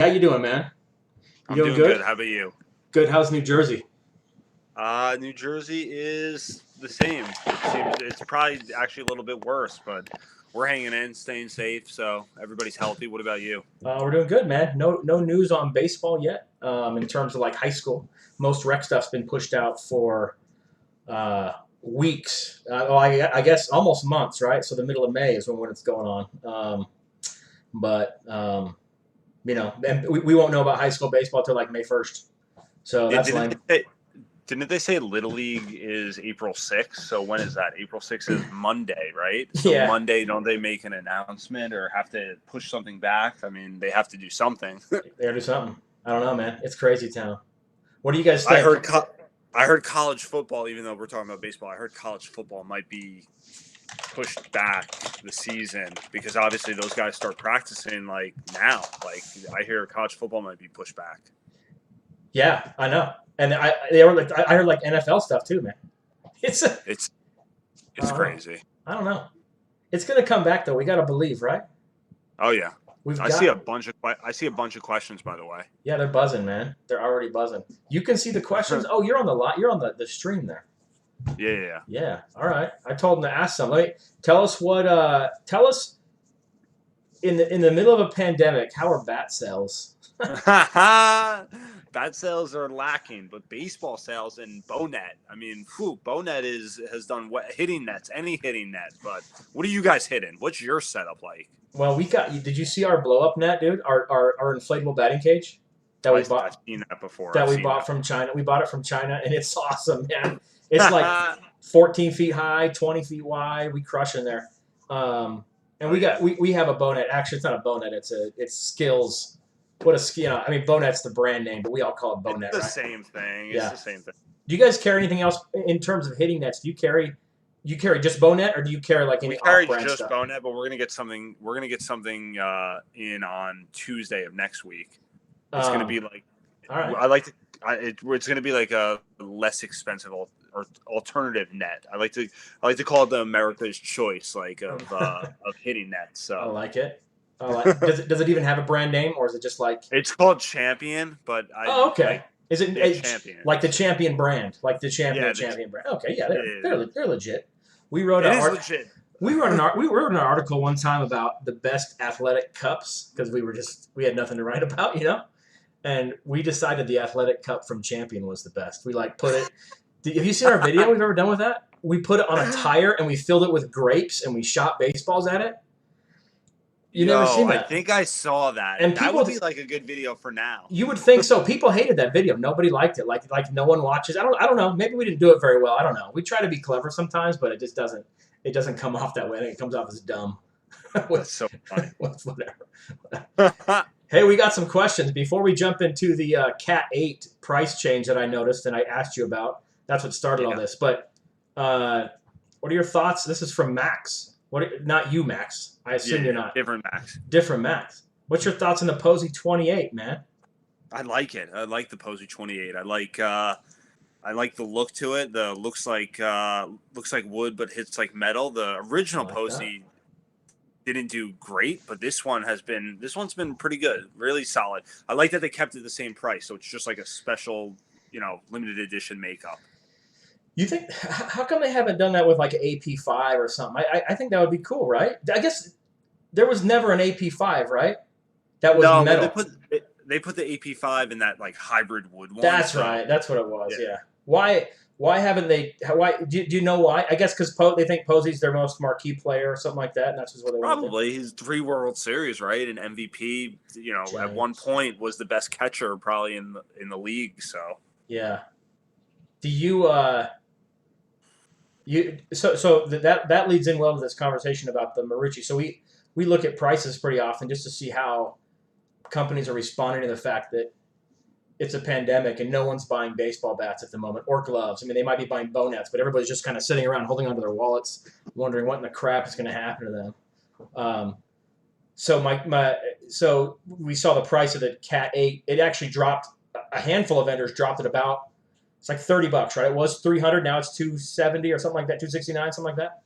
How you doing, man? You I'm doing doing good. good? How about you? Good. How's New Jersey? New Jersey is the same. It seems it's probably actually a little bit worse, but we're hanging in, staying safe, so everybody's healthy. What about you? We're doing good, man. No news on baseball yet. In terms of like high school, most rec stuff's been pushed out for weeks. I guess almost months, right? So the middle of May is when it's going on. But and we won't know about high school baseball till like May 1st. So Yeah, that's didn't lame. didn't they say Little League is April 6th? So when is that? April 6th is Monday, right? So Yeah, Monday, don't they make an announcement or have to push something back? I mean, they have to do something. they gotta do something. I don't know, man. It's crazy town. What do you guys I think? heard I heard college football, even though we're talking about baseball, I heard college football might be pushed back the season because obviously those guys start practicing like now. Like I hear college football might be pushed back. Yeah, I know. And they were like I heard like NFL stuff too, man. It's a, It's I it's don't know. crazy. I don't know. It's gonna come back though. We gotta believe, right? Oh yeah, We've I see a got bunch of I see a bunch of questions by the way. yeah, they're buzzing, man. They're already buzzing. You can see the questions. Oh, you're on the lot. You're on the stream there. Yeah. Yeah. All right. I told them to ask some. Let me tell us what. Tell us in the middle of a pandemic, how are bat sales? Bat sales are lacking, but baseball sales and Bonet. I mean, Bonet has done what hitting nets, any hitting net. But what are you guys hitting? What's your setup like? Well, we got. Did you see our blow up net, dude? Our inflatable batting cage that we I've bought seen that before. that I've we seen bought that. from China. We bought it from China, and it's awesome, man. It's like 14 feet high, 20 feet wide. We crush in there. And Oh yeah. we have a Bonet. Actually, it's not a Bonet. It's Skills. What a skill! I mean, Bonet's the brand name, but we all call it It's Bonet, the right? same thing. It's Yeah. the same thing. Do you guys carry anything else in terms of hitting nets? Do you carry just Bonet, or do you carry like We any carry off-brand just stuff? Bonet, but we're gonna get something. We're gonna get something in on Tuesday of next week. It's gonna Um, be like all right. I like to. It's gonna be like a less expensive or alternative net. I like to call it the America's choice, like of hitting nets. I So like it. Does it even have a brand name, or is it just like? it's called Champion, but Oh, okay. Is it Champion. like the Champion brand, like the Yeah, Champion brand? Okay, yeah, yeah. they're legit. We wrote It an is art. legit. We wrote an article one time about the best athletic cups because we had nothing to write about, and we decided the athletic cup from Champion was the best. We like put it. Have you seen our video we've ever done with that? We put it on a tire and we filled it with grapes and we shot baseballs at it. You never Yo, seen I that? think I saw that. And That people, would be like a good video for now. you would think so. People hated that video. Nobody liked it. Like no one watches. I don't know. Maybe we didn't do it very well. I don't know. We try to be clever sometimes, but it just doesn't. It doesn't come off that way. I think it comes off as dumb. That's so funny. Whatever. Hey, we got some questions before we jump into the Cat 8 price change that I noticed and I asked you about. That's what started all this. But what are your thoughts? This is from Max. Not you, Max. I assume you're not. Different Max. Different Max. What's your thoughts on the Posey 28, man? I like it. I like the Posey 28. I like the look to it. The looks like wood but hits like metal. The original Posey didn't do great, but this one's been pretty good. Really solid. I like that they kept it the same price, so it's just like a special, limited edition makeup. You think how come they haven't done that with like an AP5 or something? I think that would be cool, right? I guess there was never an AP5, right? That was metal. They put the AP5 in that like hybrid wood one. That's right. That's what it was. Yeah. Why haven't they? Why do you know why? I guess because they think Posey's their most marquee player or something like that, and that's just what they want. Probably he's 3 World Series, right? An MVP. At one point was the best catcher probably in the league. So yeah. Do you so that leads in well to this conversation about the Marucci. So we look at prices pretty often just to see how companies are responding to the fact that it's a pandemic and no one's buying baseball bats at the moment or gloves. I mean, they might be buying Bonets, but everybody's just kind of sitting around holding onto their wallets, wondering what in the crap is going to happen to them. So we saw the price of the Cat 8. It actually dropped. A handful of vendors dropped it about. It's like $30, right? It was $300. Now it's $270 or something like that. $269, something like that.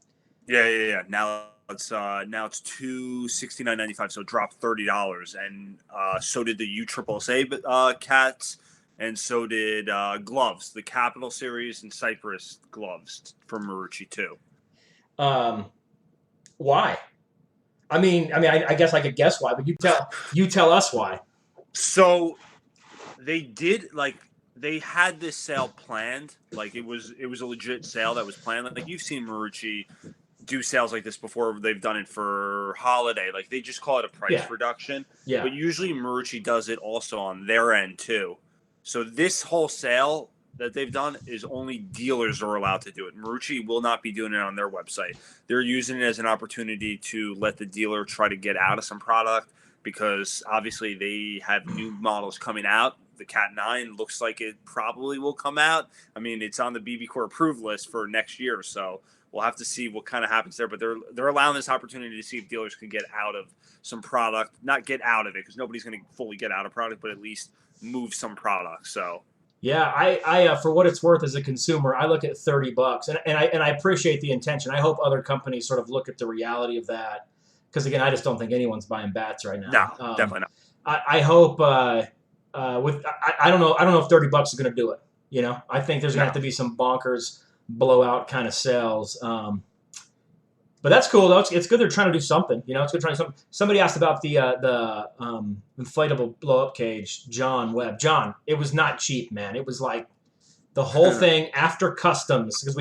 Yeah. Now It's now it's $269.95, so it dropped $30, and so did the USSSA cats, and so did gloves, the Capital Series and Cypress gloves from Marucci too. Why? I guess I could guess why, but you tell us why. So they did they had this sale planned, like it was a legit sale that was planned. Like you've seen Marucci do sales like this before. They've done it for holiday. Like they just call it a price reduction. Yeah. But usually Marucci does it also on their end too. So this whole sale that they've done is only dealers are allowed to do it. Marucci will not be doing it on their website. They're using it as an opportunity to let the dealer try to get out of some product, because obviously they have new models coming out. The Cat 9 looks like it probably will come out. I mean, it's on the BBCOR approved list for next year, so we'll have to see what kind of happens there. But they're allowing this opportunity to see if dealers can get out of some product. Not get out of it, because nobody's going to fully get out of product, but at least move some product. So yeah, I for what it's worth as a consumer, I look at $30, and I appreciate the intention. I hope other companies sort of look at the reality of that, because again, I just don't think anyone's buying bats right now. No, definitely not. I hope I don't know if $30 is going to do it. You know, I think there's going to have to be some bonkers blowout kind of sales. But that's cool though. It's good they're trying to do something. You know, it's good trying to do something. Somebody asked about the inflatable blow up cage, John Webb. John, it was not cheap, man. It was like the whole thing after customs, because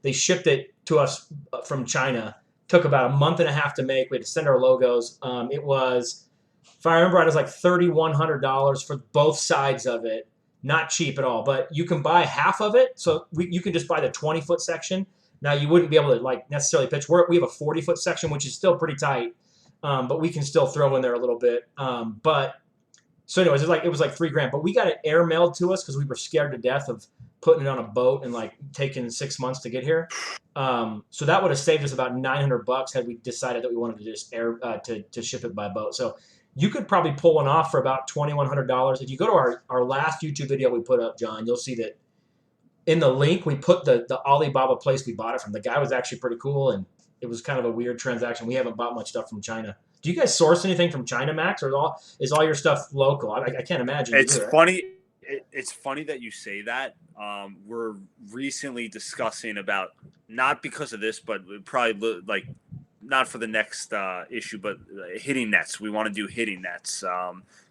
they shipped it to us from China. Took about a month and a half to make. We had to send our logos. It was, if I remember right, it was like $3,100 for both sides of it. Not cheap at all, but you can buy half of it. So you can just buy the 20-foot section. Now you wouldn't be able to like necessarily pitch. We have a 40-foot section, which is still pretty tight, but we can still throw in there a little bit. But so anyways, it was like $3,000, but we got it air mailed to us because we were scared to death of putting it on a boat and like taking 6 months to get here. So that would have saved us about $900 had we decided that we wanted to just to ship it by boat. So you could probably pull one off for about $2,100. If you go to our last YouTube video we put up, John, you'll see that in the link we put the Alibaba place we bought it from. The guy was actually pretty cool, and it was kind of a weird transaction. We haven't bought much stuff from China. Do you guys source anything from China, Max, or is all your stuff local? I can't imagine. It's funny. It's funny that you say that. We're recently discussing about, not because of this, but probably like not for the next issue, but hitting nets. We want to do hitting nets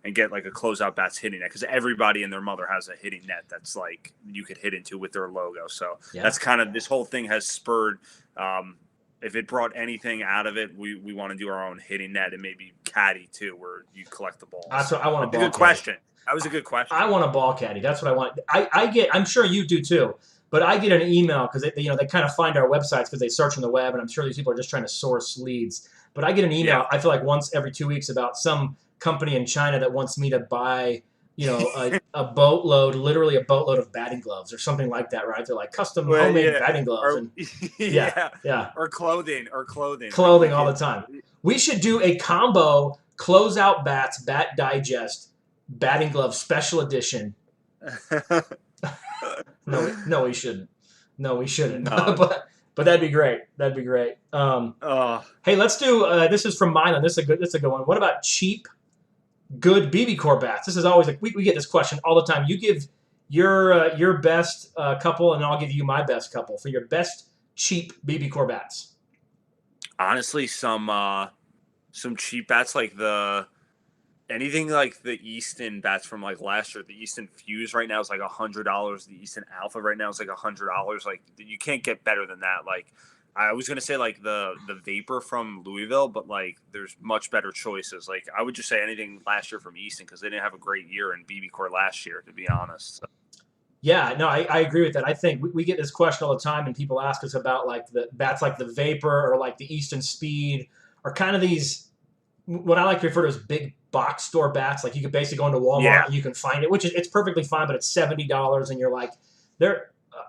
and get like a closeout bats hitting net, because everybody and their mother has a hitting net that's like you could hit into with their logo. So that's kind of, this whole thing has spurred. If it brought anything out of it, we want to do our own hitting net, and maybe caddy too, where you collect the balls. That's what I want. Good question. That was a good question. I want a ball caddy. That's what I want. I get. I'm sure you do too. But I get an email because they kind of find our websites because they search on the web, and I'm sure these people are just trying to source leads. But I get an email. I feel like once every 2 weeks about some company in China that wants me to buy, a boatload, literally a boatload of batting gloves or something like that, right? They're like custom homemade batting gloves. Or clothing. Clothing all the time. We should do a combo closeout bats, Bat Digest, batting glove special edition. No, we shouldn't. No. But that'd be great. Hey, let's do. This is from Milan. This is a good one. What about cheap, good BBCOR bats? This is always like we get this question all the time. You give your best couple, and I'll give you my best couple for your best cheap BBCOR bats. Honestly, some cheap bats like anything like the Easton bats from like last year. The Easton Fuse right now is like $100. The Easton Alpha right now is like $100. Like you can't get better than that. Like I was gonna say like the Vapor from Louisville, but like there's much better choices. Like I would just say anything last year from Easton, because they didn't have a great year in BBCOR last year, to be honest. So. Yeah, no, I agree with that. I think we get this question all the time, and people ask us about like the bats like the Vapor or like the Easton Speed, or kind of these, what I like to refer to as big box store bats. Like you could basically go into Walmart and you can find it, which is, it's perfectly fine, but it's $70, and you're like,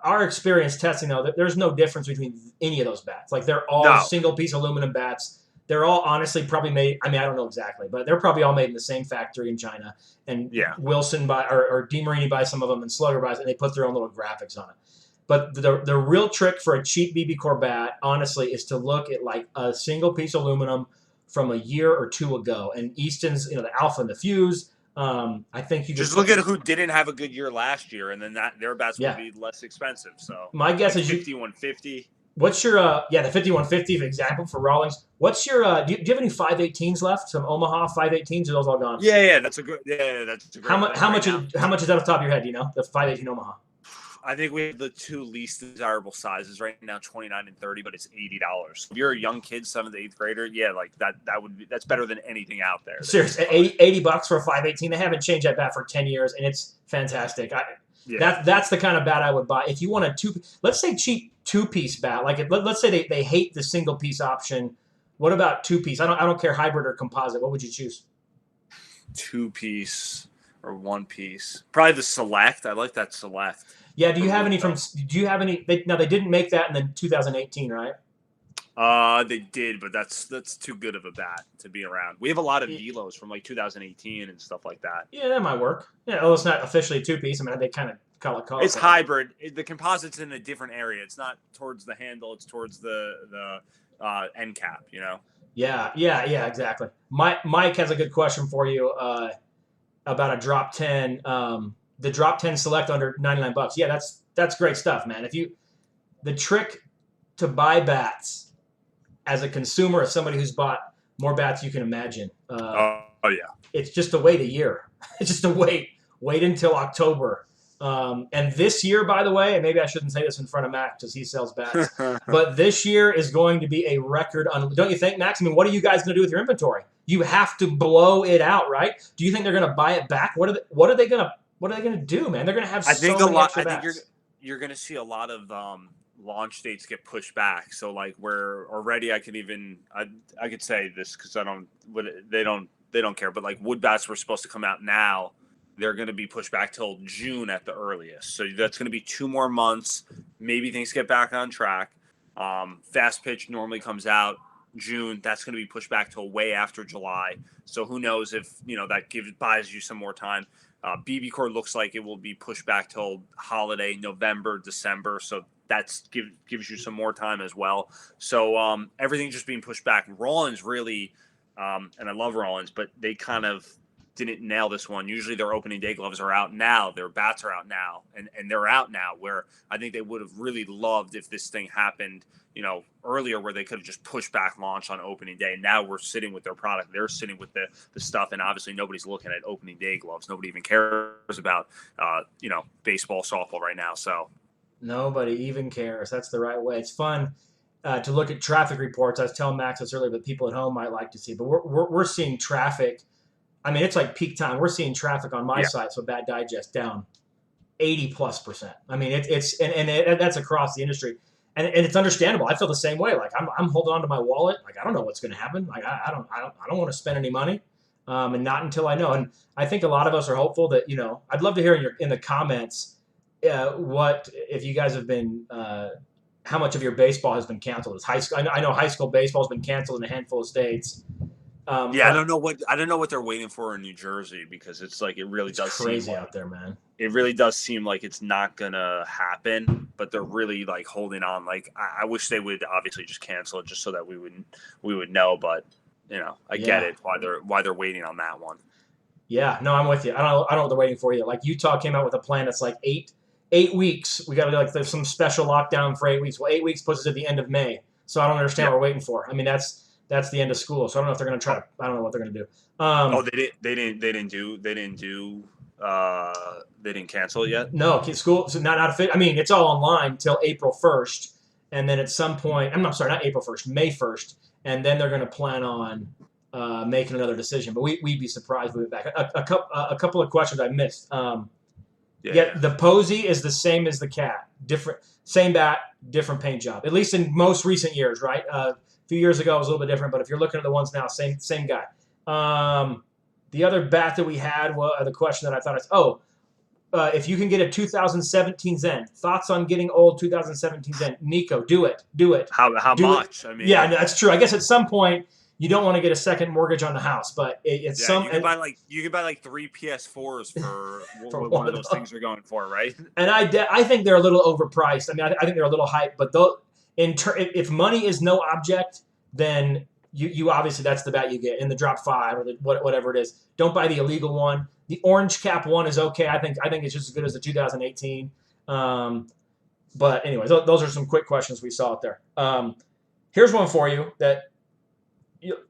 our experience testing though, there's no difference between any of those bats. Like they're all single piece aluminum bats. They're all honestly probably made, I don't know exactly, but they're probably all made in the same factory in China. And Wilson or DeMarini buys some of them, and Slugger buys it, and they put their own little graphics on it. But the real trick for a cheap BBCOR bat, honestly, is to look at like a single piece of aluminum from a year or two ago. And Easton's, the Alpha and the Fuse. I think you just look at who didn't have a good year last year, and then their bats will be less expensive. So my guess is 5150. What's your the 5150 for example for Rawlings? What's your do you have any 518s left? Some Omaha 518s? Are those all gone? Yeah, that's a good. Yeah, that's a great. How much is that off the top of your head? Do you know the 518 Omaha? I think we have the two least desirable sizes right now, 29 and 30, but it's $80. If you're a young kid, 7th to 8th grader, yeah, like that's better than anything out there. Seriously, $80 for a 518. They haven't changed that bat for 10 years, and it's fantastic. That's the kind of bat I would buy. If you want a let's say cheap 2-piece bat, like let's say they hate the single piece option. What about 2-piece? I don't care hybrid or composite. What would you choose? 2-piece or 1-piece? Probably the Select. I like that Select. Yeah. Do you have any? They didn't make that in the 2018, right? They did, but that's too good of a bat to be around. We have a lot of Velos from like 2018 and stuff like that. Yeah, that might work. Yeah, well, it's not officially a 2-piece. I mean, they kind of call it. It's hybrid. The composite's in a different area. It's not towards the handle. It's towards the end cap. Yeah, exactly. Mike has a good question for you about a drop 10. The drop 10 Select under $99. Yeah, that's great stuff, man. The trick to buy bats as a consumer, as somebody who's bought more bats you can imagine. It's just to wait a year. It's just to wait until October. And this year, by the way, and maybe I shouldn't say this in front of Max because he sells bats, but this year is going to be a record. Don't you think, Max? I mean, what are you guys going to do with your inventory? You have to blow it out, right? Do you think they're going to buy it back? What are they going to do, man? They're going to have so many extra bats. I think you're going to see a lot of launch dates get pushed back. So like where already I could say this because they don't care, but like wood bats were supposed to come out now. They're going to be pushed back till June at the earliest. So that's going to be 2 more months. Maybe things get back on track. Fast pitch normally comes out June. That's going to be pushed back till way after July. So who knows if, that buys you some more time. BBCOR looks like it will be pushed back till holiday, November, December. So that's gives you some more time as well. So everything's just being pushed back. Rawlings really, and I love Rawlings, but they kind of didn't nail this one. Usually their opening day gloves are out now. Their bats are out now. And they're out now where I think they would have really loved if this thing happened, earlier where they could have just pushed back launch on opening day. Now we're sitting with their product. They're sitting with the stuff. And obviously nobody's looking at opening day gloves. Nobody even cares about, baseball, softball right now. So nobody even cares. That's the right way. It's fun to look at traffic reports. I was telling Max this earlier, but people at home might like to see, but we're seeing traffic. I mean, it's like peak time. We're seeing traffic on my site, so Bat Digest down 80+%. I mean, it's that's across the industry, and it's understandable. I feel the same way. Like I'm holding on to my wallet. Like I don't know what's going to happen. Like I don't want to spend any money, and not until I know. And I think a lot of us are hopeful that I'd love to hear in the comments what if you guys have been. How much of your baseball has been canceled? As high school, I know high school baseball has been canceled in a handful of states. I don't know what they're waiting for in New Jersey because it's like it really does crazy seem out there, man. It really does seem like it's not gonna happen, but they're really like holding on. Like I wish they would obviously just cancel it just so that we would know. But I get it why they're waiting on that one. Yeah, no, I'm with you. I don't know what they're waiting for either. Like Utah came out with a plan that's like eight weeks. We got to do like there's some special lockdown for 8 weeks. Well, 8 weeks puts us at the end of May, so I don't understand what we're waiting for. I mean that's the end of school. So I don't know if they're going to try to. I don't know what they're going to do. They didn't cancel it yet. No, school. So not fit. I mean, it's all online till April 1st, and then at some point, I'm sorry, not April 1st, May 1st, and then they're going to plan on making another decision. But we'd be surprised if we went back. A couple of questions I missed. The Posey is the same as the Cat. Different, same bat, different paint job. At least in most recent years, right? A few years ago, it was a little bit different, but if you're looking at the ones now, same guy. The other bat that we had, the question that I thought is, if you can get a 2017 Zen, thoughts on getting old 2017 Zen? Nico, do it. How much? I mean, yeah, that's true. I guess at some point you don't want to get a second mortgage on the house, but it's some. You could buy like 3 PS4s for For what one one of of those those. things are going for, right? And I think they're a little overpriced. I mean, I think they're a little hyped. But though, if money is no object, then you obviously that's the bat you get in the drop 5 or whatever it is. Don't buy the illegal one. The orange cap one is okay. I think it's just as good as the 2018. But anyway, those are some quick questions we saw out there. Here's one for you that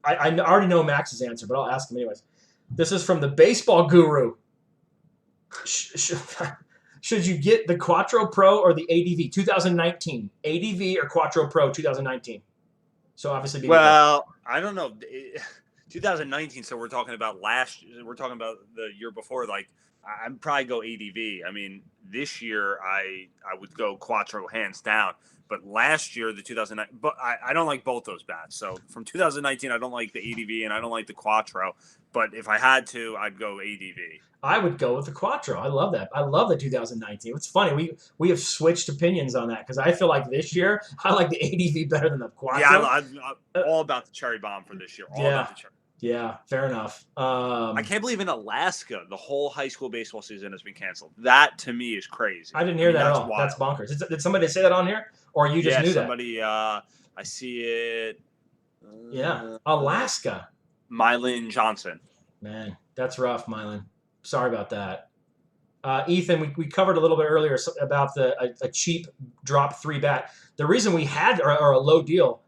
I already know Max's answer, but I'll ask him anyways. This is from the baseball guru. Should you get the Quattro Pro or the ADV 2019? ADV or Quattro Pro 2019? So obviously, well, I don't know. 2019. So we're talking about we're talking about the year before. Like, I'd probably go ADV. I mean, this year I would go Quattro hands down. But last year, the 2009, but I don't like both those bats. So from 2019, I don't like the ADV and I don't like the Quattro. But if I had to, I'd go ADV. I would go with the Quattro. I love that. I love the 2019. It's funny. We have switched opinions on that because I feel like this year I like the ADV better than the Quattro. Yeah, I'm all about the cherry bomb for this year. All about the cherry. Yeah, fair enough. I can't believe in Alaska the whole high school baseball season has been canceled. That to me is crazy. I didn't hear that at all. Wild. That's bonkers. Did somebody say that on here, or you just knew somebody, that? I see it. Yeah, Alaska. Mylan Johnson. Man, that's rough, Mylan. Sorry about that. Ethan, we covered a little bit earlier about a cheap drop 3 bat. The reason we had or a low deal.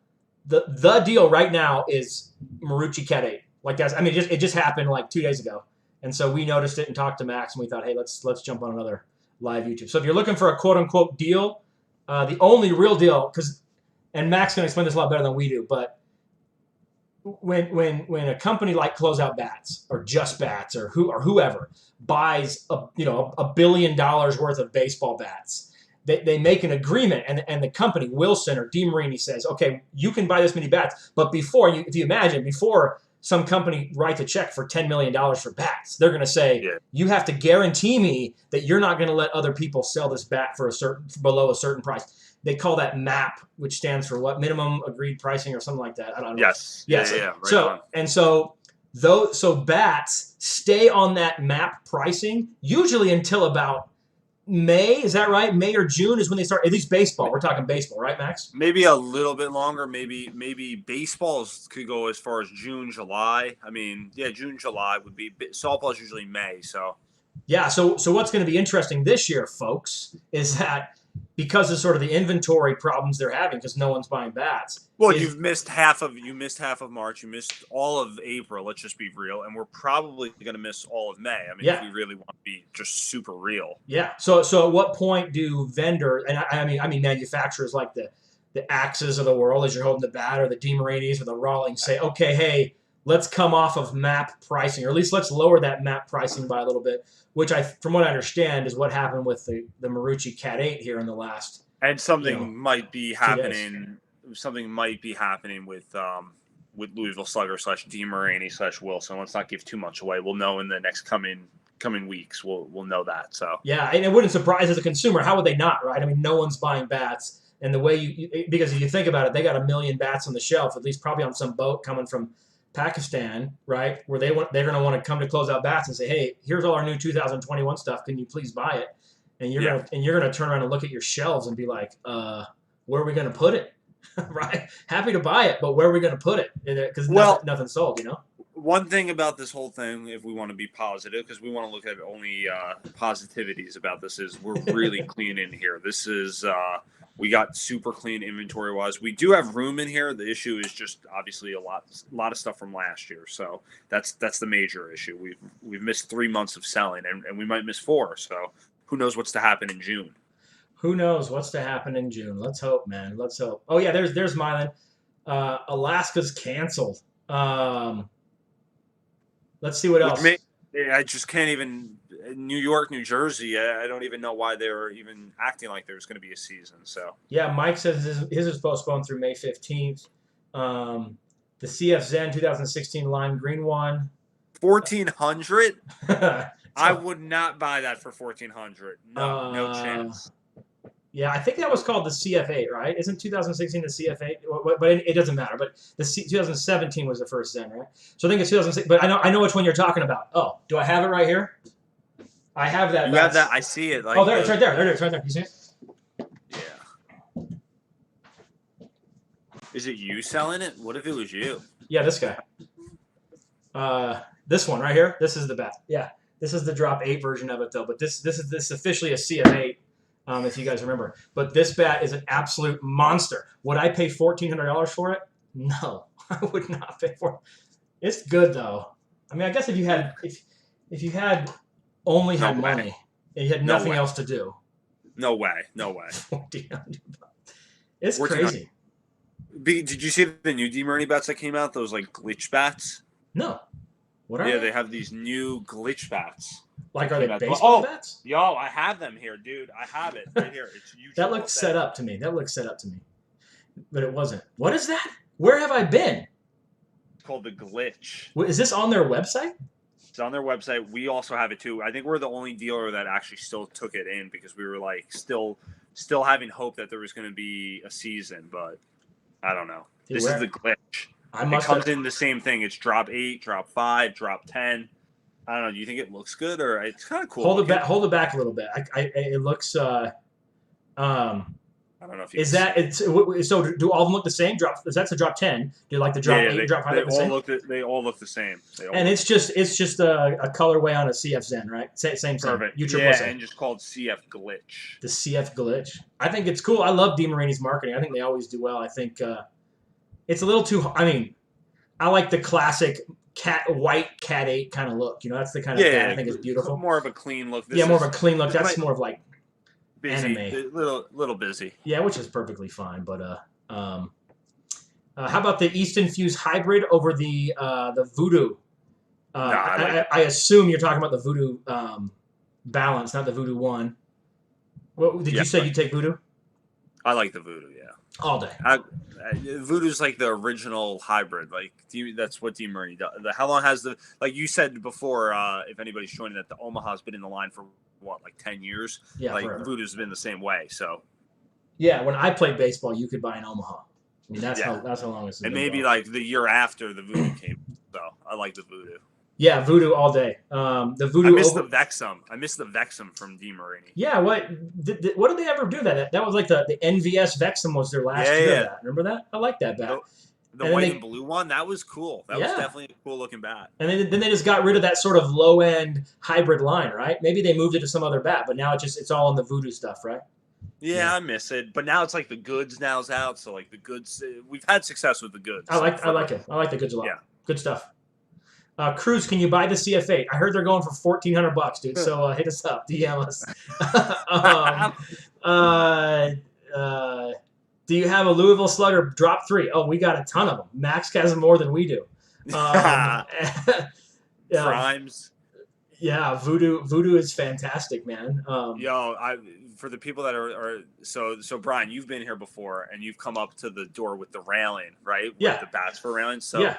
The deal right now is Marucci Cat 8. Like that's, I mean, it just happened like 2 days ago, and so we noticed it and talked to Max, and we thought, hey, let's jump on another live YouTube. So if you're looking for a quote unquote deal, the only real deal, and Max can explain this a lot better than we do, but when a company like Closeout Bats or Just Bats or whoever buys $1 billion worth of baseball bats. They make an agreement, and the company, Wilson or DeMarini, says, okay, you can buy this many bats, but if you imagine, before some company writes a check for $10 million for bats, they're going to say, you have to guarantee me that you're not going to let other people sell this bat for below a certain price. They call that MAP, which stands for what? Minimum agreed pricing or something like that. I don't know. Yes. Yeah. Right so bats stay on that MAP pricing usually until about May, is that right? May or June is when they start. At least baseball. We're talking baseball, right, Max? Maybe a little bit longer. Maybe baseballs could go as far as June, July. I mean, June, July would be. Softball is usually May. So yeah. So what's going to be interesting this year, folks, is that because of sort of the inventory problems they're having, because no one's buying bats. Well, you missed half of March. You missed all of April. Let's just be real, and we're probably going to miss all of May. I mean, if we really want to be just super real. Yeah. So at what point do vendors, and I mean manufacturers like the Axes of the world, as you're holding the bat, or the DeMarinis or the Rawlings, say, okay, hey, let's come off of MAP pricing, or at least let's lower that MAP pricing by a little bit, which from what I understand is what happened with the Marucci Cat 8 here in the last. And something might be happening. Something might be happening with Louisville Slugger / DeMarini / Wilson. Let's not give too much away. We'll know in the next coming weeks. We'll know that. So yeah, and it wouldn't surprise as a consumer. How would they not, right? I mean, no one's buying bats, and the way because if you think about it, they got 1 million bats on the shelf, at least probably on some boat coming from Pakistan, right? Where they're going to want to come to Closeout Bats and say, hey, here's all our new 2021 stuff. Can you please buy it? And you're gonna turn around and look at your shelves and be like, where are we gonna put it? Right? Happy to buy it, but where are we gonna put it? Because nothing's sold, you know. One thing about this whole thing, if we want to be positive, because we want to look at only positivities about this, is we're really clean in here. This is we got super clean inventory wise. We do have room in here. The issue is just obviously a lot of stuff from last year. So that's the major issue. We've missed 3 months of selling, and we might miss 4. So who knows what's to happen in June? Who knows what's to happen in June? Let's hope, man. Let's hope. Oh yeah, there's Mylan. Alaska's canceled. Let's see what else. I just can't even. New York, New Jersey. I don't even know why they were even acting like there was going to be a season. So yeah, Mike says his is postponed through May 15th. The CF Zen 2016 lime green one. 1,400. I would not buy that for 1,400. No chance. Yeah, I think that was called the CF8, right? Isn't 2016 the CF8? But it doesn't matter. But 2017 was the first Zen, right? So I think it's 2006. But I know which one you're talking about. Oh, do I have it right here? I have that. You have that. I see it. Like, oh, there it's right there. There it is, right there. You see it? Yeah. Is it you selling it? What if it was you? Yeah, this guy. This one right here. This is the bat. Yeah, this is the drop 8 version of it though. But this is officially a CF8. If you guys remember. But this bat is an absolute monster. Would I pay $1,400 for it? No, I would not pay for it. It's good though. I mean, I guess if you had only had money and you had nothing else to do. No way. It's crazy. Did you see the new DeMarini bats that came out? Those like glitch bats? No. What are they? They have these new glitch bats. Like, are they baseball bats? Yo, I have them here, dude. I have it right here. It's that looked set up to me. But it wasn't. What is that? Where have I been? It's called the Glitch. Is this on their website? It's on their website. We also have it too. I think we're the only dealer that actually still took it in because we were like still having hope that there was going to be a season, but I don't know. Dude, this is the Glitch. It comes in the same thing. It's drop 8, drop 5, drop 10. I don't know. Do you think it looks good or it's kind of cool? Hold it back a little bit. It looks. I don't know if you so. Do all of them look the same? That's a drop 10. Do you like the drop 8, drop 5? They all look the same. It's just a colorway on a CF Zen, right? Same. Perfect. And just called CF Glitch. The CF Glitch. I think it's cool. I love DeMarini's marketing. I think they always do well. I think it's a little too. I mean, I like the classic white Cat 8 kind of look. That's the kind of bat I think is beautiful. More of a clean look. More of a clean look. That's more of like busy, anime. Little busy. Yeah, which is perfectly fine. But how about the East Infused Hybrid over the Voodoo? I assume you're talking about the Voodoo Balance, not the Voodoo 1. What did you say? You take Voodoo? I like the Voodoo. Yeah. All day. Voodoo's like the original hybrid. Like that's what DeMarini does. How long has like you said before? If anybody's joining that, the Omaha's been in the line for like 10 years. Yeah, like forever. Voodoo's been the same way. So. Yeah, when I played baseball, you could buy an Omaha. I mean, that's how long it's been. And maybe like the year after the Voodoo came. So I like the Voodoo. Yeah, Voodoo all day. The Voodoo. I miss the Vexum. I miss the Vexum from DeMarini. Yeah, what did they ever do that? That was like the NVS Vexum was their last year. Of that. Remember that? I like that bat. The white and blue one, that was cool. That was definitely a cool looking bat. And then they just got rid of that sort of low end hybrid line, right? Maybe they moved it to some other bat, but now it's all in the Voodoo stuff, right? Yeah, I miss it. But now it's like the Goods now's out, so like the Goods, we've had success with the Goods. I like it. I like the Goods a lot. Yeah. Good stuff. Cruz, can you buy the CF8? I heard they're going for $1,400, dude. So hit us up, DM us. Do you have a Louisville Slugger drop 3? Oh, we got a ton of them. Max has more than we do. Primes. Yeah, Voodoo is fantastic, man. For the people that are so Brian, you've been here before and you've come up to the door with the railing, right? Yeah. With the bats for railing. So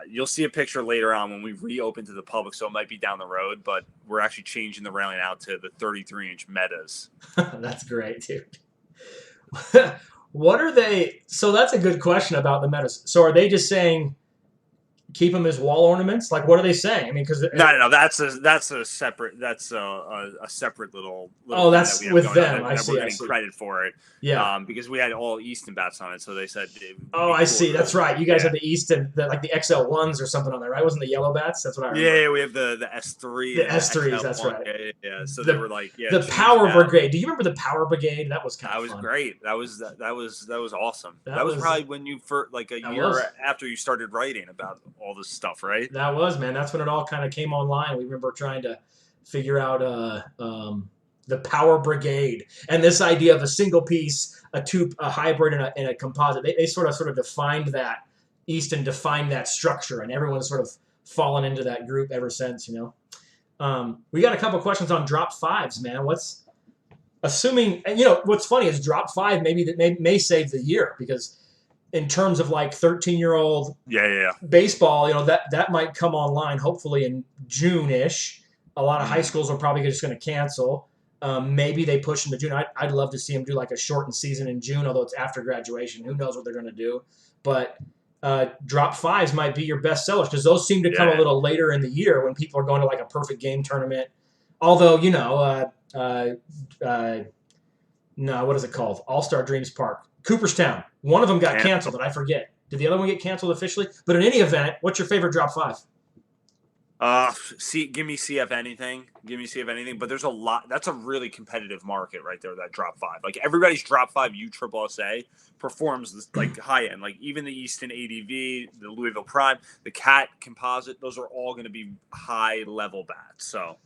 you'll see a picture later on when we reopen to the public, so it might be down the road, but we're actually changing the railing out to the 33-inch metas. That's great, dude. What are they? So that's a good question about the metas. So are they just saying keep them as wall ornaments? Like, what are they saying? I mean, because no, that's a separate a separate little. Oh, that's with them. I see. We're getting credit for it. Yeah, because we had all Easton bats on it, so they said. Oh, I see. That's right. You guys had the Easton, like the XL1s or something on there, right? Wasn't the yellow bats? That's what I remember. Yeah, we have the S3. The S3s. That's right. Yeah. So they were like, the Power Brigade. Do you remember the Power Brigade? That was kind of fun. That was great. That was awesome. That was probably when you first, like a year after you started writing about all this stuff, right? That was, man. That's when it all kind of came online. We remember trying to figure out the Power Brigade and this idea of a single piece, a hybrid, and a composite. They sort of defined that. Easton defined that structure, and everyone's sort of fallen into that group ever since. We got a couple questions on drop 5s, man. What's assuming? And what's funny is drop 5 may save the year because. In terms of like 13-year-old baseball, that might come online hopefully in June-ish. A lot of high schools are probably just going to cancel. Maybe they push him to June. I'd love to see him do like a shortened season in June, although it's after graduation. Who knows what they're going to do? But drop fives might be your best sellers because those seem to come a little later in the year when people are going to like a perfect game tournament. Although, no, what is it called? All-Star Dreams Park. Cooperstown. One of them got canceled, and I forget. Did the other one get canceled officially? But in any event, what's your favorite drop five? Give me CF anything. Give me CF anything. But there's a lot. That's a really competitive market right there, that drop five. Like everybody's drop five USSSA performs like high end. Like even the Easton ADV, the Louisville Prime, the Cat Composite, those are all going to be high level bats. So.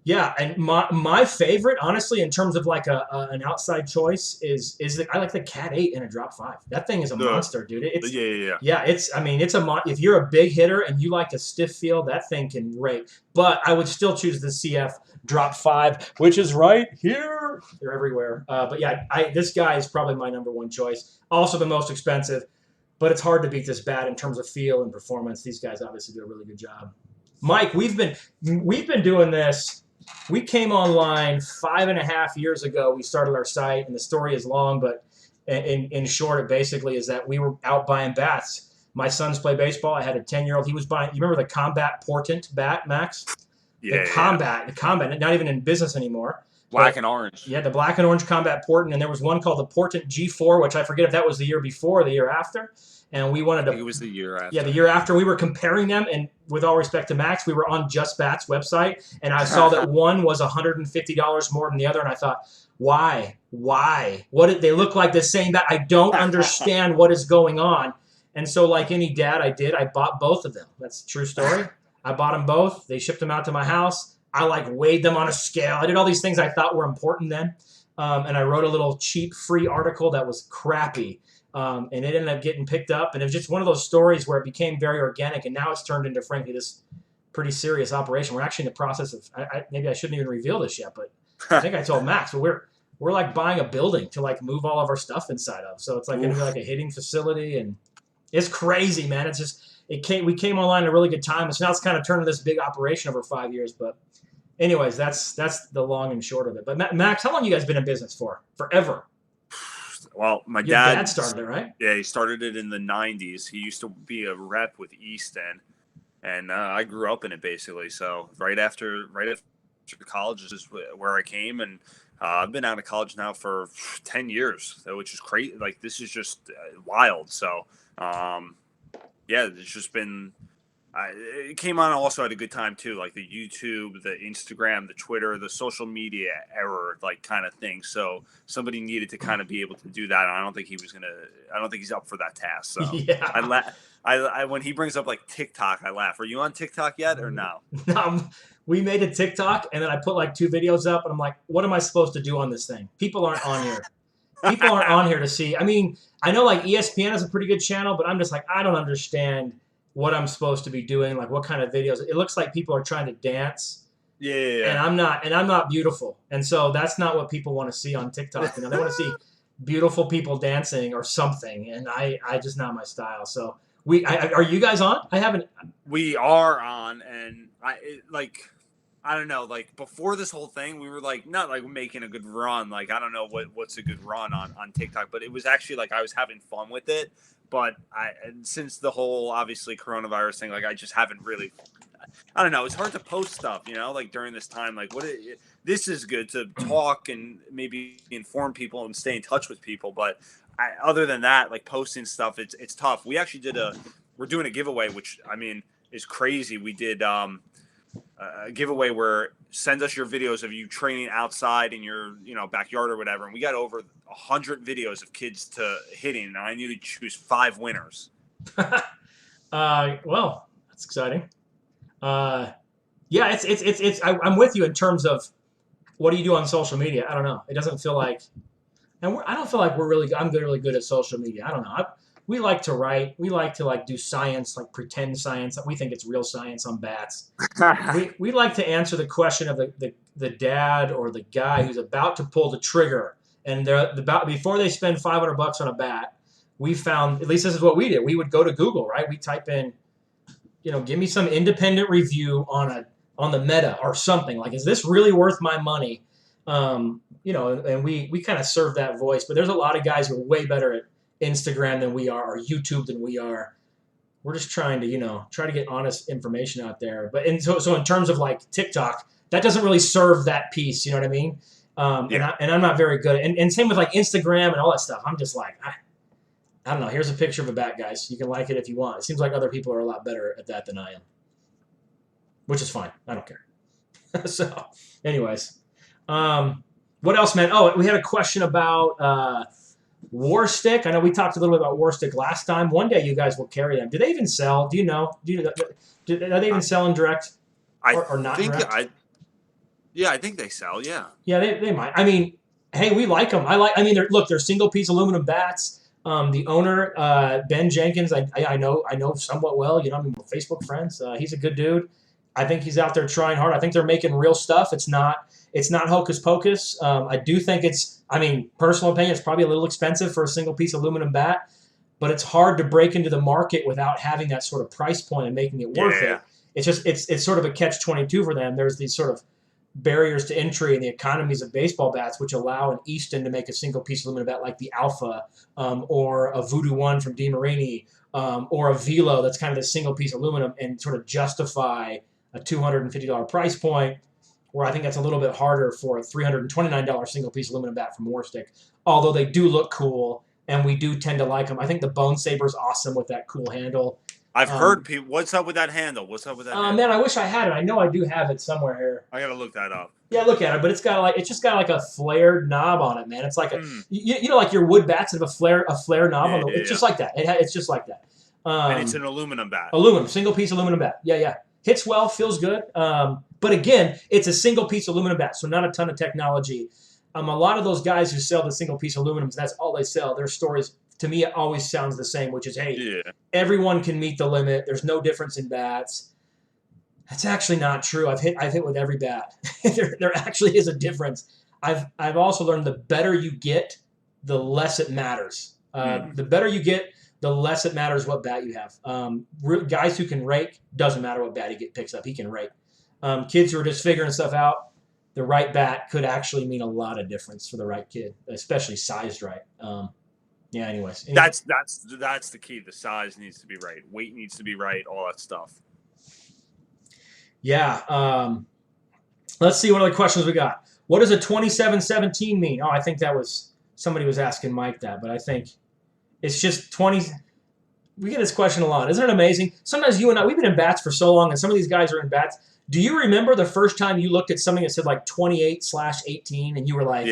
Yeah, and my favorite, honestly, in terms of like an outside choice, is I like the Cat 8 in a drop five. That thing is a monster, dude. Yeah. It's if you're a big hitter and you like a stiff feel, that thing can rake. But I would still choose the CF drop five, which is right here. They're everywhere. But yeah, this guy is probably my number one choice. Also the most expensive, but it's hard to beat this bat in terms of feel and performance. These guys obviously do a really good job. Mike, we've been doing this. We came online 5.5 years ago. We started our site, and the story is long, but in short, it basically is that we were out buying bats. My sons play baseball. I had a 10-year-old. He was buying. You remember the Combat Portent bat, Max? Yeah. The Combat, not even in business anymore. Black and orange. Yeah, the black and orange Combat Portent, and there was one called the Portent G4, which I forget if that was the year before or the year after. And we wanted to. I think it was the year after. Yeah, the year after. We were comparing them, and with all respect to Max, we were on Just Bats website, and I saw that one was $150 more than the other, and I thought, why? What did they look like the same bat? I don't understand what is going on. And so, like any dad, I bought both of them. That's a true story. I bought them both. They shipped them out to my house. I weighed them on a scale. I did all these things I thought were important then, and I wrote a little cheap free article that was crappy. And it ended up getting picked up, and it was just one of those stories where it became very organic, and now it's turned into, frankly, this pretty serious operation. We're actually in the process of, maybe I shouldn't even reveal this yet, but I think I told Max, but we're like buying a building to like move all of our stuff inside of. So it's like going to be like a hitting facility, and it's crazy, man. It's just, we came online at a really good time. So now it's kind of turned into this big operation over 5 years, but anyways, that's the long and short of it. But Max, how long you guys been in business for? Forever. Well, my Your dad started it, right? Yeah, he started it in the 90s. He used to be a rep with Easton, and I grew up in it basically. So right after college is where I came, and I've been out of college now for 10 years, which is crazy. Like this is just wild. So yeah, it's just been. It came on also at a good time too, like the YouTube, the Instagram, the Twitter, the social media era, like kind of thing. So somebody needed to kind of be able to do that. And I don't think he's up for that task. So yeah. I when he brings up like TikTok, I laugh. Are you on TikTok yet or no? We made a TikTok, and then I put like 2 videos up, and I'm like, what am I supposed to do on this thing? People aren't on here. People aren't on here to see. I mean, I know like ESPN has a pretty good channel, but I'm just like, I don't understand what I'm supposed to be doing, like what kind of videos. It looks like people are trying to dance. Yeah. And I'm not beautiful. And so that's not what people want to see on TikTok. They want to see beautiful people dancing or something. And I just not my style. So are you guys on? I haven't. We are on, and I don't know, like before this whole thing, we were like not like making a good run. Like I don't know what's a good run on TikTok, but it was actually like I was having fun with it. But since the whole obviously coronavirus thing, like I just haven't really. I don't know. It's hard to post stuff, like during this time. Like this is good to talk and maybe inform people and stay in touch with people. But other than that, like posting stuff, it's tough. We actually we're doing a giveaway, which I mean is crazy. We did a giveaway where send us your videos of you training outside in your backyard or whatever, and we got over 100 videos of kids to hitting, and I knew to choose 5 winners. Well, that's exciting. Yeah, it's I'm with you in terms of what do you do on social media. I don't know. It doesn't feel like, and I don't feel like I'm really good at social media. I don't know. We like to write. We like to like do science, like pretend science. We think it's real science on bats. we like to answer the question of the dad or the guy who's about to pull the trigger, and before they spend $500 on a bat, we found, at least this is what we did. We would go to Google, right? We type in, give me some independent review on the Meta or something. Like, is this really worth my money? You know, and we kind of serve that voice. But there's a lot of guys who are way better at Instagram than we are, or YouTube than we are. We're just trying to, you know, try to get honest information out there. But and so in terms of like TikTok, that doesn't really serve that piece. You know what I mean? And I'm not very good. And same with like Instagram and all that stuff. I'm just like, I don't know. Here's a picture of a bat, guys. You can like it if you want. It seems like other people are a lot better at that than I am, which is fine. I don't care. So, anyways, what else, man? Oh, we had a question about War Stick. I know we talked a little bit about War Stick last time. One day you guys will carry them. Do they even sell? Do you know? Are they even selling direct or not direct? I think they sell. Yeah. Yeah, they might. I mean, hey, we like them. I mean, they're single piece aluminum bats. The owner, Ben Jenkins, I know somewhat well. You know, I mean, we're Facebook friends. He's a good dude. I think he's out there trying hard. I think they're making real stuff. It's not hocus pocus. I do think personal opinion, it's probably a little expensive for a single piece aluminum bat, but it's hard to break into the market without having that sort of price point and making it worth it. It's just it's sort of a catch-22 for them. There's these sort of barriers to entry in the economies of baseball bats, which allow an Easton to make a single piece aluminum bat like the Alpha, or a Voodoo One from DeMarini, or a Velo that's kind of the single piece aluminum, and sort of justify a $250 price point, where I think that's a little bit harder for a $329 single piece aluminum bat from War Stick, although they do look cool and we do tend to like them. I think the Bone Saber's awesome with that cool handle. I've heard people. What's up with that handle? Handle? Man, I wish I had it. I know I do have it somewhere here. I gotta look that up. Yeah, look at it, but it's just got like a flared knob on it, man. It's like you know, like your wood bats have a flare knob on them. It's just like that. It's just like that. And it's an aluminum bat. Aluminum, single piece aluminum bat. Yeah. Hits well, feels good. But again, it's a single piece aluminum bat, so not a ton of technology. A lot of those guys who sell the single piece aluminums, that's all they sell. Their stories, to me, it always sounds the same, which is, hey, everyone can meet the limit. There's no difference in bats. That's actually not true. I've hit with every bat. there actually is a difference. I've also learned the better you get, the less it matters. The better you get, the less it matters what bat you have. Guys who can rake, doesn't matter what bat he picks up. He can rake. Kids who are just figuring stuff out, the right bat could actually mean a lot of difference for the right kid, especially sized right. Anyways. That's the key. The size needs to be right. Weight needs to be right. All that stuff. Yeah. Let's see what other questions we got. What does a 2717 mean? Oh, I think that was somebody was asking Mike that, but I think it's just 20. We get this question a lot. Isn't it amazing? Sometimes you and I, we've been in bats for so long, and some of these guys are in bats. Do you remember the first time you looked at something that said like 28/18 and you were like,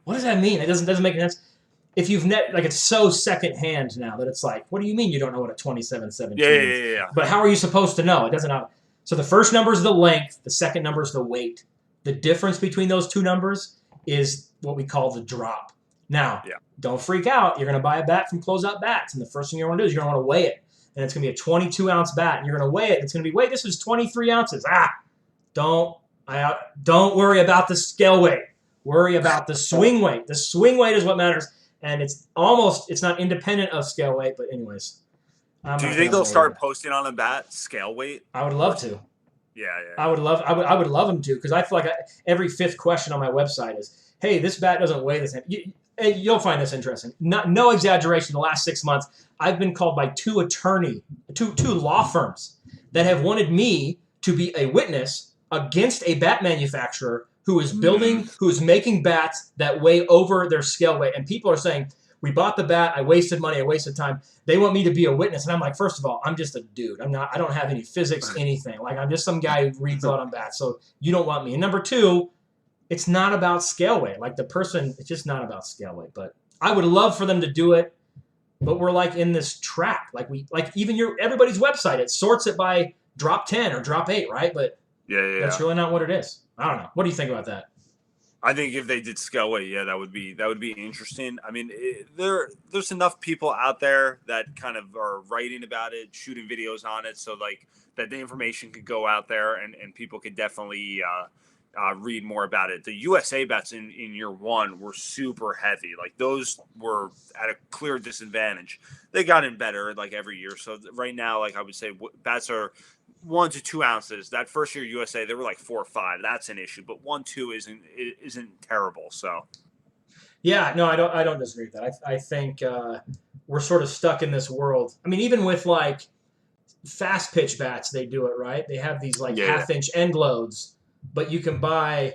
what does that mean? It doesn't make any sense. If you've it's so secondhand now that it's like, what do you mean you don't know what a 2717 is? Yeah. But how are you supposed to know? It doesn't know. So the first number is the length. The second number is the weight. The difference between those two numbers is what we call the drop. Now, don't freak out. You're going to buy a bat from Closeout Bats, and the first thing you're going to do is you're going to want to weigh it. And it's going to be a 22-ounce bat, and you're going to weigh it. And it's going to be, wait, this is 23 ounces. Don't worry about the scale weight. Worry about the swing weight. The swing weight is what matters, and it's not independent of scale weight. But anyways, do you think they'll start posting on a bat scale weight? I would love to. Yeah. I would love them to, because I feel like every fifth question on my website is, hey, this bat doesn't weigh the same. You'll find this interesting. No exaggeration. The last 6 months, I've been called by two law firms that have wanted me to be a witness against a bat manufacturer who is making bats that weigh over their scale weight. And people are saying, we bought the bat, I wasted money, I wasted time. They want me to be a witness. And I'm like, first of all, I'm just a dude. I don't have any physics, anything. Like, I'm just some guy who reads a lot on bats. So you don't want me. And number two, it's not about scale weight. Like, the person, it's just not about scale weight. But I would love for them to do it. But we're like in this trap. Like even everybody's website, it sorts it by drop 10 or drop 8, right? But that's really not what it is. I don't know. What do you think about that? I think if they did scale weight, that would be interesting. I mean, there's enough people out there that kind of are writing about it, shooting videos on it, so like that the information could go out there and people could definitely read more about it. The USA bats in year one were super heavy. Like those were at a clear disadvantage. They got in better like every year. So right now, like I would say, bats are 1 to 2 ounces. That first year USA, they were like 4 or 5. That's an issue, but 1, 2 isn't terrible. So Yeah, no, I don't disagree with that. I think we're sort of stuck in this world. I mean, even with like fast pitch bats, they do it right. They have these like Yeah. half-inch end loads, but you can buy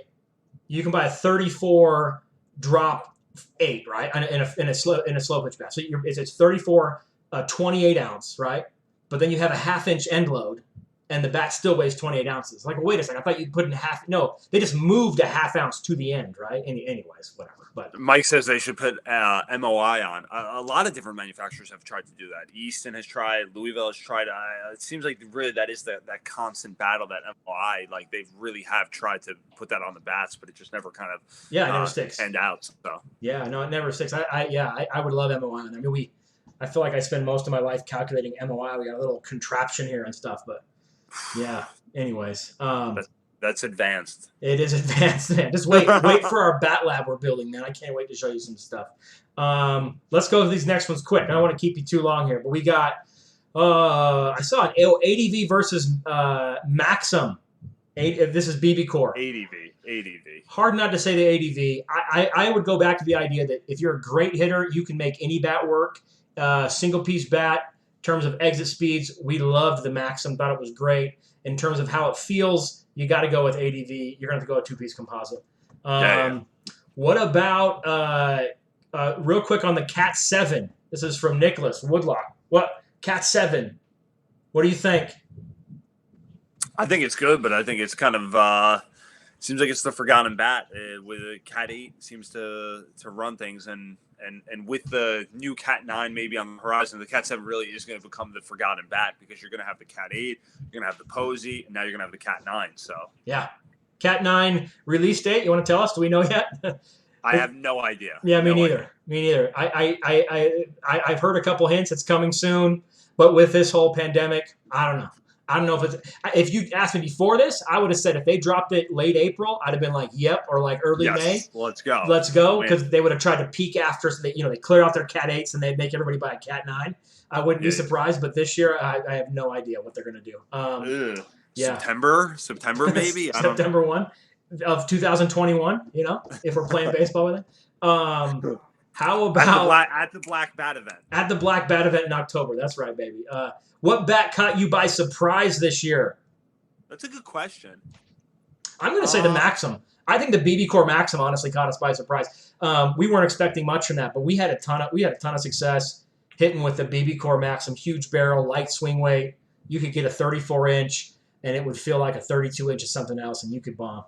a 34 drop 8, right? In a slow pitch bat. So it's 34 28 ounce, right? But then you have a half-inch end load, and the bat still weighs 28 ounces. Like, wait a second, I thought you put in half. No, they just moved a half ounce to the end, right? Anyways, whatever. But Mike says they should put MOI on. A lot of different manufacturers have tried to do that. Easton has tried. Louisville has tried. It seems like really that is that constant battle, that MOI. Like they really have tried to put that on the bats, but it just never kind of it never sticks. panned out. So yeah, no, it never sticks. I would love MOI on there. I mean, I feel like I spend most of my life calculating MOI. We got a little contraption here and stuff, but yeah. Anyways, that's advanced. It is advanced, man. Just wait for our bat lab we're building, man. I can't wait to show you some stuff. Let's go with these next ones quick. I don't want to keep you too long here, but we got I saw an ADV versus Maxim. This is BB Core. ADV. Hard not to say the ADV. I would go back to the idea that if you're a great hitter, you can make any bat work. Single piece bat. In terms of exit speeds, we loved the Maxim. Thought it was great. In terms of how it feels, you got to go with ADV. You're going to have to go with 2-piece composite. What about real quick on the Cat 7? This is from Nicholas Woodlock. What Cat 7? What do you think? I think it's good, but I think it's kind of seems like it's the forgotten bat. With the Cat 8 seems to run things, and with the new Cat 9 maybe on the horizon, the Cat 7 really is going to become the forgotten bat, because you're going to have the Cat 8, you're going to have the Posey, and now you're going to have the Cat 9. So yeah, Cat 9 release date. You want to tell us? Do we know yet? I have no idea. Yeah, me neither. Me neither. I've heard a couple hints. It's coming soon, but with this whole pandemic, I don't know. I don't know if you asked me before this, I would have said if they dropped it late April, I'd have been like, yep, or like early May. Let's go. Because they would have tried to peak after, so they clear out their Cat 8s and they'd make everybody buy a Cat 9. I wouldn't be surprised, but this year I have no idea what they're going to do. September maybe? September 1 of 2021, if we're playing baseball with it. How about at the Black Bat event? At the Black Bat event in October. That's right, baby. What bat caught you by surprise this year? That's a good question. I'm going to say the Maxim. I think the BB Core Maxim honestly caught us by surprise. We weren't expecting much from that, but we had a ton of success hitting with the BB Core Maxim. Huge barrel, light swing weight. You could get a 34-inch, and it would feel like a 32-inch or something else, and you could bomb.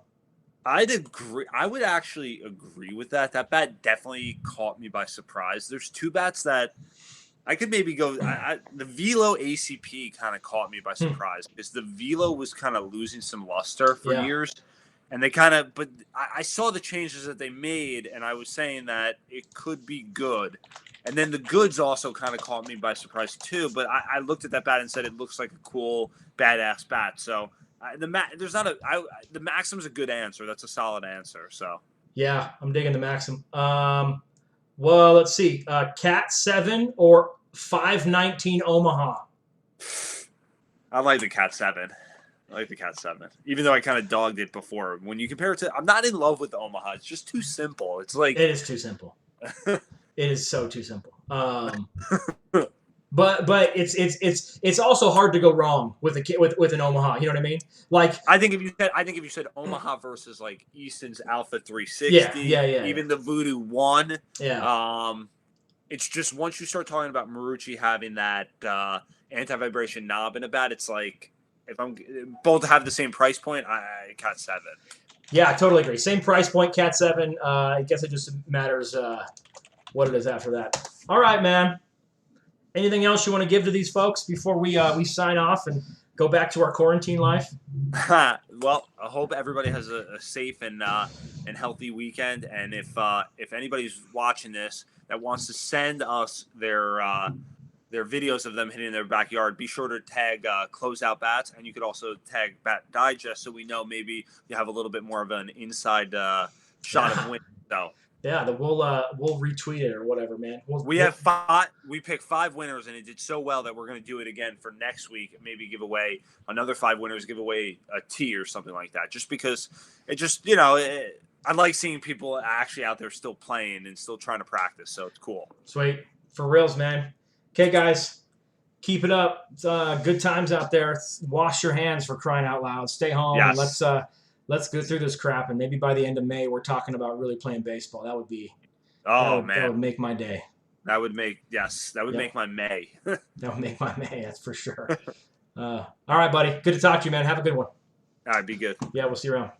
I'd agree. I would actually agree with that. That bat definitely caught me by surprise. There's two bats that I could maybe go. The Velo ACP kind of caught me by surprise, because the Velo was kind of losing some luster for years. And they kind of, but I saw the changes that they made, and I was saying that it could be good. And then the goods also kind of caught me by surprise too. But I looked at that bat and said it looks like a cool, badass bat. So the Maxim's a good answer. That's a solid answer. So yeah, I'm digging the Maxim. Well, let's see, Cat 7 or 519 Omaha. I like the Cat 7. Even though I kind of dogged it before. When you compare it to, I'm not in love with the Omaha. It's just too simple. It's like it is too simple. It is so too simple. But it's also hard to go wrong with an Omaha. You know what I mean? Like I think if you said Omaha versus like Easton's Alpha 360, even the Voodoo 1, it's just once you start talking about Marucci having that anti-vibration knob in a bat, it's like if I'm both have the same price point, I Cat 7. Yeah, I totally agree. Same price point, Cat 7. I guess it just matters what it is after that. All right, man. Anything else you want to give to these folks before we sign off and go back to our quarantine life? Well, I hope everybody has a safe and healthy weekend. And if anybody's watching this that wants to send us their their videos of them hitting in their backyard, be sure to tag Closeout Bats, and you could also tag Bat Digest, so we know maybe you have a little bit more of an inside shot of win. So yeah, we'll retweet it or whatever, man. We picked 5 winners, and it did so well that we're going to do it again for next week. Maybe give away another 5 winners, give away a tee or something like that. Just because it just I like seeing people actually out there still playing and still trying to practice. So it's cool. Sweet. For reals, man. Okay, guys, keep it up. It's, good times out there. Wash your hands, for crying out loud. Stay home. Yes. And let's go through this crap, and maybe by the end of May, we're talking about really playing baseball. That would be. Oh, that would make my day. That would make make my May. That would make my May. That's for sure. All right, buddy. Good to talk to you, man. Have a good one. All right, be good. Yeah, we'll see you around.